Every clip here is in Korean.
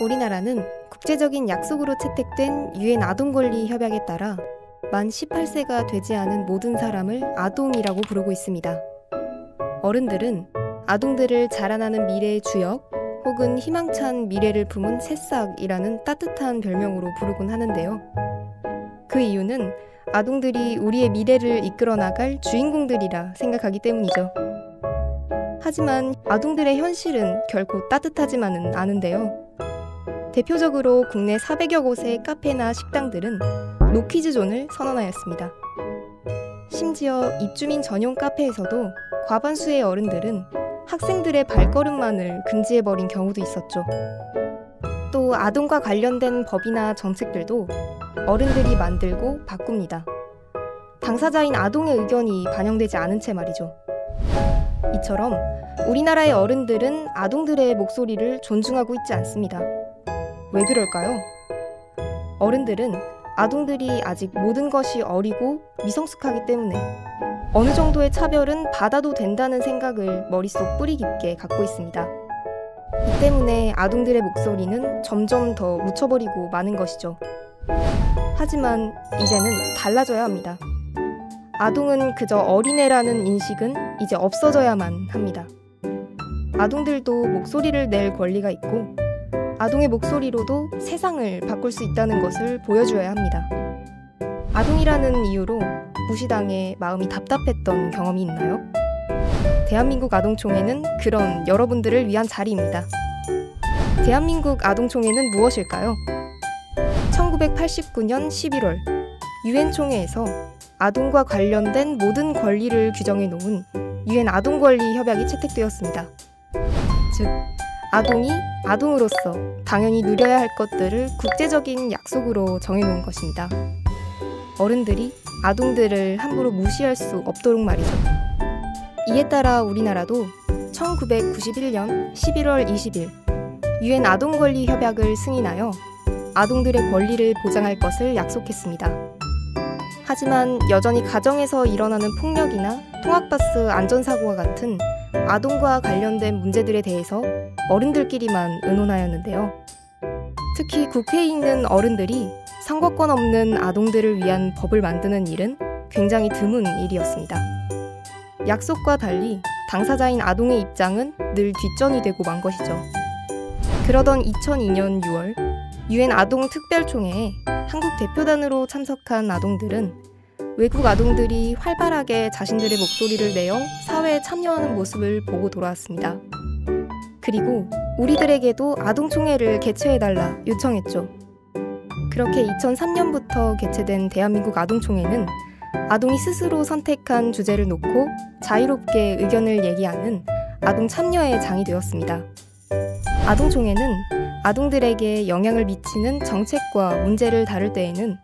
우리나라는 국제적인 약속으로 채택된 유엔 아동권리 협약에 따라 만 18세가 되지 않은 모든 사람을 아동이라고 부르고 있습니다. 어른들은 아동들을 자라나는 미래의 주역 혹은 희망찬 미래를 품은 새싹이라는 따뜻한 별명으로 부르곤 하는데요. 그 이유는 아동들이 우리의 미래를 이끌어 나갈 주인공들이라 생각하기 때문이죠. 하지만 아동들의 현실은 결코 따뜻하지만은 않은데요. 대표적으로 국내 400여 곳의 카페나 식당들은 노키즈존을 선언하였습니다. 심지어 입주민 전용 카페에서도 과반수의 어른들은 학생들의 발걸음만을 금지해버린 경우도 있었죠. 또 아동과 관련된 법이나 정책들도 어른들이 만들고 바꿉니다. 당사자인 아동의 의견이 반영되지 않은 채 말이죠. 이처럼 우리나라의 어른들은 아동들의 목소리를 존중하고 있지 않습니다. 왜 그럴까요? 어른들은 아동들이 아직 모든 것이 어리고 미성숙하기 때문에 어느 정도의 차별은 받아도 된다는 생각을 머릿속 뿌리 깊게 갖고 있습니다. 이 때문에 아동들의 목소리는 점점 더 묻혀버리고 마는 것이죠. 하지만 이제는 달라져야 합니다. 아동은 그저 어린애라는 인식은 이제 없어져야만 합니다. 아동들도 목소리를 낼 권리가 있고 아동의 목소리로도 세상을 바꿀 수 있다는 것을 보여줘야 합니다. 아동이라는 이유로 무시당해 마음이 답답했던 경험이 있나요? 대한민국 아동총회는 그런 여러분들을 위한 자리입니다. 대한민국 아동총회는 무엇일까요? 1989년 11월 유엔 총회에서 아동과 관련된 모든 권리를 규정해 놓은 유엔 아동권리 협약이 채택되었습니다. 즉, 아동이 아동으로서 당연히 누려야 할 것들을 국제적인 약속으로 정해놓은 것입니다. 어른들이 아동들을 함부로 무시할 수 없도록 말이죠. 이에 따라 우리나라도 1991년 11월 20일 유엔 아동권리 협약을 승인하여 아동들의 권리를 보장할 것을 약속했습니다. 하지만 여전히 가정에서 일어나는 폭력이나 통학버스 안전사고와 같은 아동과 관련된 문제들에 대해서 어른들끼리만 의논하였는데요. 특히 국회에 있는 어른들이 선거권 없는 아동들을 위한 법을 만드는 일은 굉장히 드문 일이었습니다. 약속과 달리 당사자인 아동의 입장은 늘 뒷전이 되고 만 것이죠. 그러던 2002년 6월 유엔 아동 특별총회에 한국 대표단으로 참석한 아동들은 외국 아동들이 활발하게 자신들의 목소리를 내어 사회에 참여하는 모습을 보고 돌아왔습니다. 그리고 우리들에게도 아동총회를 개최해달라 요청했죠. 그렇게 2003년부터 개최된 대한민국 아동총회는 아동이 스스로 선택한 주제를 놓고 자유롭게 의견을 얘기하는 아동 참여의 장이 되었습니다. 아동총회는 아동들에게 영향을 미치는 정책과 문제를 다룰 때에는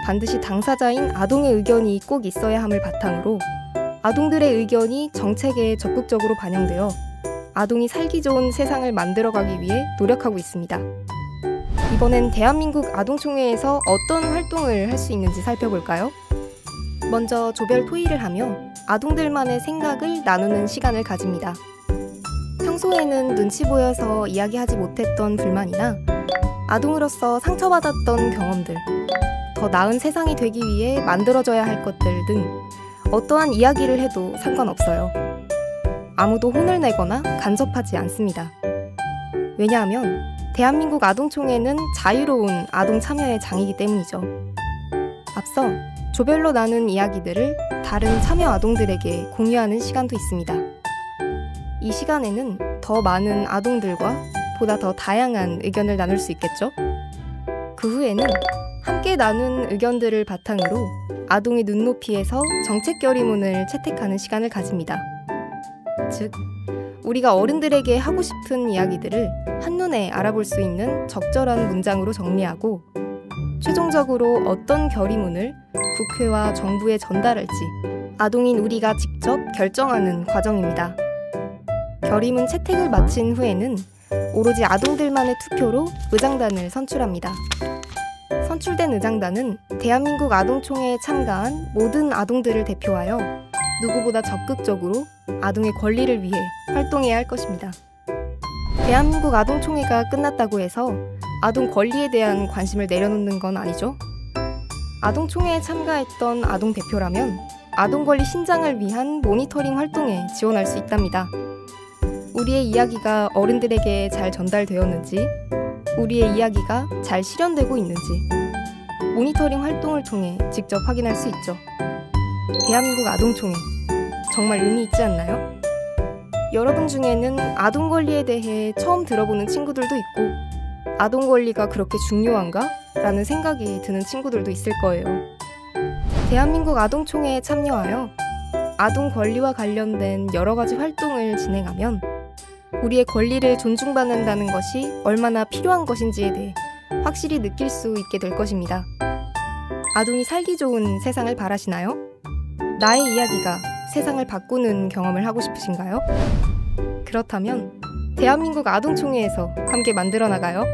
반드시 당사자인 아동의 의견이 꼭 있어야 함을 바탕으로 아동들의 의견이 정책에 적극적으로 반영되어 아동이 살기 좋은 세상을 만들어가기 위해 노력하고 있습니다. 이번엔 대한민국 아동총회에서 어떤 활동을 할 수 있는지 살펴볼까요? 먼저 조별 토의를 하며 아동들만의 생각을 나누는 시간을 가집니다. 평소에는 눈치 보여서 이야기하지 못했던 불만이나 아동으로서 상처받았던 경험들, 더 나은 세상이 되기 위해 만들어져야 할 것들 등 어떠한 이야기를 해도 상관없어요. 아무도 혼을 내거나 간섭하지 않습니다. 왜냐하면 대한민국 아동총회는 자유로운 아동 참여의 장이기 때문이죠. 앞서 조별로 나눈 이야기들을 다른 참여 아동들에게 공유하는 시간도 있습니다. 이 시간에는 더 많은 아동들과 보다 더 다양한 의견을 나눌 수 있겠죠? 그 후에는 함께 나눈 의견들을 바탕으로 아동의 눈높이에서 정책 결의문을 채택하는 시간을 가집니다. 즉, 우리가 어른들에게 하고 싶은 이야기들을 한눈에 알아볼 수 있는 적절한 문장으로 정리하고 최종적으로 어떤 결의문을 국회와 정부에 전달할지 아동인 우리가 직접 결정하는 과정입니다. 결의문 채택을 마친 후에는 오로지 아동들만의 투표로 의장단을 선출합니다. 선출된 의장단은 대한민국 아동총회에 참가한 모든 아동들을 대표하여 누구보다 적극적으로 아동의 권리를 위해 활동해야 할 것입니다. 대한민국 아동총회가 끝났다고 해서 아동 권리에 대한 관심을 내려놓는 건 아니죠. 아동총회에 참가했던 아동 대표라면 아동 권리 신장을 위한 모니터링 활동에 지원할 수 있답니다. 우리의 이야기가 어른들에게 잘 전달되었는지, 우리의 이야기가 잘 실현되고 있는지 모니터링 활동을 통해 직접 확인할 수 있죠. 대한민국 아동총회, 정말 의미 있지 않나요? 여러분 중에는 아동 권리에 대해 처음 들어보는 친구들도 있고, 아동 권리가 그렇게 중요한가? 라는 생각이 드는 친구들도 있을 거예요. 대한민국 아동총회에 참여하여 아동 권리와 관련된 여러 가지 활동을 진행하면 우리의 권리를 존중받는다는 것이 얼마나 필요한 것인지에 대해 확실히 느낄 수 있게 될 것입니다. 아동이 살기 좋은 세상을 바라시나요? 나의 이야기가 세상을 바꾸는 경험을 하고 싶으신가요? 그렇다면 대한민국 아동총회에서 함께 만들어 나가요.